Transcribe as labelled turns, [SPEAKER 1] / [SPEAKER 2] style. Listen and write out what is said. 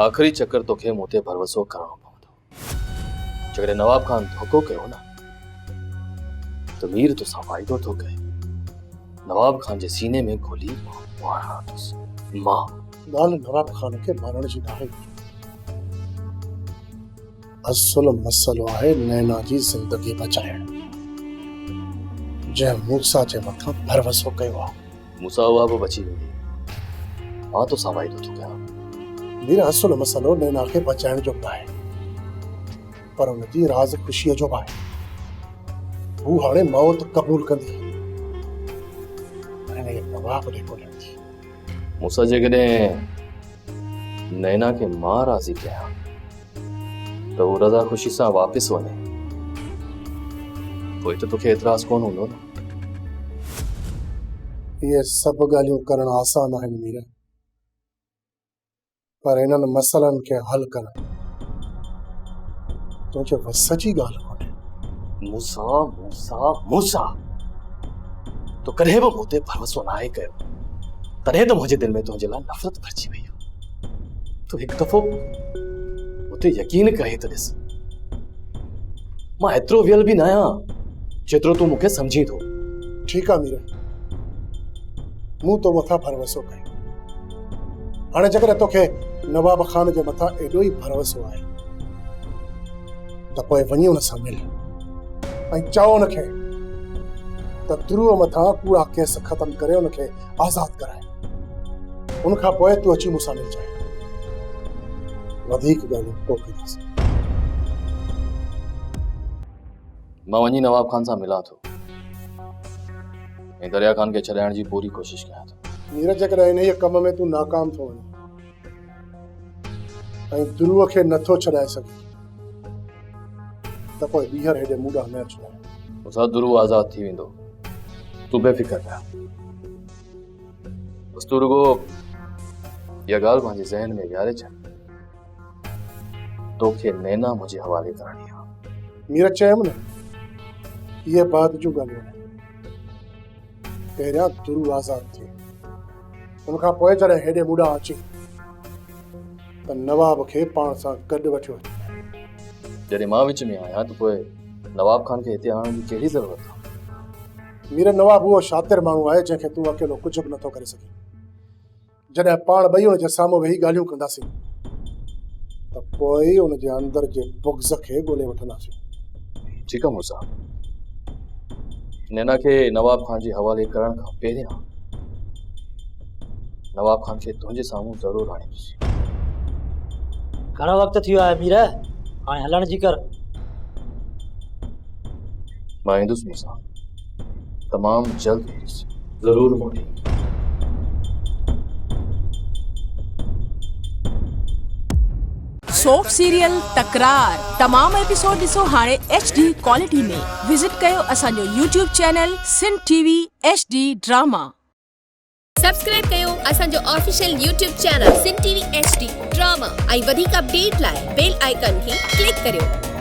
[SPEAKER 1] आखिरी चक्कर तोखे मूं ते भरोसो करणो पवंदो। जेकॾहिं नवाब खान धोखो कयो न त मीर तोसां वाइदो थो कए नवाब खान जे सीने में गोली मारंदुसि। मां
[SPEAKER 2] ॻाल्हि नवाब खान खे मारण जी नाहे। असुल मसलो आहे नैना जी ज़िंदगी बचाइण, जंहिं मूसा जे मथां भरोसो कयो आहे।
[SPEAKER 1] मूसा उहा बि बची वेंदी। मां तोसां वाइदो थो कयां।
[SPEAKER 2] मीर असुल मसलो नैना खे बचाइण जो बि आहे, पर उनजी राज़ ख़ुशीअ जो बि आहे। हू हाणे मौत क़बूल कंदी ऐं नवाब ॾे कोन्हंदी।
[SPEAKER 1] मूसा जेकॾहिं नैना खे मां राज़ी कयां त हू रज़ा ख़ुशी सां वापसि वञे, पोइ त तोखे एतिराज़ कोन हूंदो न।
[SPEAKER 2] इहे सभु ॻाल्हियूं करण आसान आहिनि मीर, पर इन्हनि मसइलनि खे हल करण तुंहिंजे वस जी ॻाल्हि कोन्हे।
[SPEAKER 1] मूसा मूसा मूसा तो कॾहिं बि मूं ते भरोसो नाहे कयो, तॾहिं त मुंहिंजे दिलि में तुंहिंजे लाइ नफ़रत भरिजी वई आहे। तूं हिकु दफ़ो मूं ते यकीन करे त ॾिस, मां एतिरो वियल बि न आहियां जेतिरो तूं मूंखे सम्झी थो।
[SPEAKER 2] ठीकु आहे मीर, मूं तो मथां भरोसो कयो। हाणे जेकॾहिं तोखे नवाब खान जे मथां एॾो ई भरोसो आहे त पोइ वञी हुन सां मिल ऐं चओ हुनखे त ध्रुव मथां कूड़ा केस ख़तम करे हुनखे आज़ाद कराए। उनखां पोइ तूं अची मूंसां मिलजांइ। वधीक ॻाल्हियूं पोइ कंदासीं।
[SPEAKER 1] मां वञी नवाब खान सां मिलां थो ऐं दरिया खान खे छॾाइण जी पूरी कोशिश कयां थो।
[SPEAKER 2] मीर जेकॾहिं इन ई कम में तूं नाकाम थो वञे ऐं ध्रुव खे नथो छॾाए सघे त पोइ ॿीहर हेॾे मूं ॾांहुं न अचिणो।
[SPEAKER 1] मूंसां ध्रुव आज़ाद थी वेंदो, तूं बेफ़िक्र रह। बस तूं रुगो इहा ॻाल्हि पंहिंजे ज़हन में विहारे छॾ, तोखे नैना मुंहिंजे हवाले करणी आहे।
[SPEAKER 2] मीर चयमि न, इहे बाद जूं ॻाल्हियूं आहिनि। पहिरियां ध्रुव आज़ाद थिए, उनखां पोइ जॾहिं हेॾे मूं ॾांहुं अचे त नवाब खे पाण सां गॾु वठियो अचे।
[SPEAKER 1] जॾहिं मां विच में आहियां त पोइ नवाब खान खे हिते आणण जी कहिड़ी ज़रूरत आहे?
[SPEAKER 2] मीर नवाब उहो शातिर माण्हू आहे जंहिंखे तूं अकेलो कुझु बि नथो करे सघे। जॾहिं पाण ॿई हुनजे साम्हूं वेही ॻाल्हियूं कंदासीं त पोइ हुनजे अंदर जे बुग़्ज़ खे ॻोल्हे वठंदासीं।
[SPEAKER 1] ठीकु आहे मूसा, नैना खे नवाब खान जे हवाले करण खां पहिरियां नवाब खान खे तुंहिंजे साम्हूं ज़रूरु आणींदुसि।
[SPEAKER 3] घणो वक़्तु थी वियो आहे मीर, हाणे हलण जी कर।
[SPEAKER 1] मां ईंदुसि मूसा, तमामु जल्द ईंदुसि, ज़रूरु मोटी।
[SPEAKER 4] सोप सीरियल तकरार तमाम एपिसोड ॾिसो हाणे HD क्वालिटी में। विजिट कयो असांजो YouTube channel Sindh TV HD drama.
[SPEAKER 5] Subscribe कयो असांजो official YouTube channel Sindh TV HD drama ऐं वधीक अपडेट लाइ बेल आइकन खे क्लिक करियो।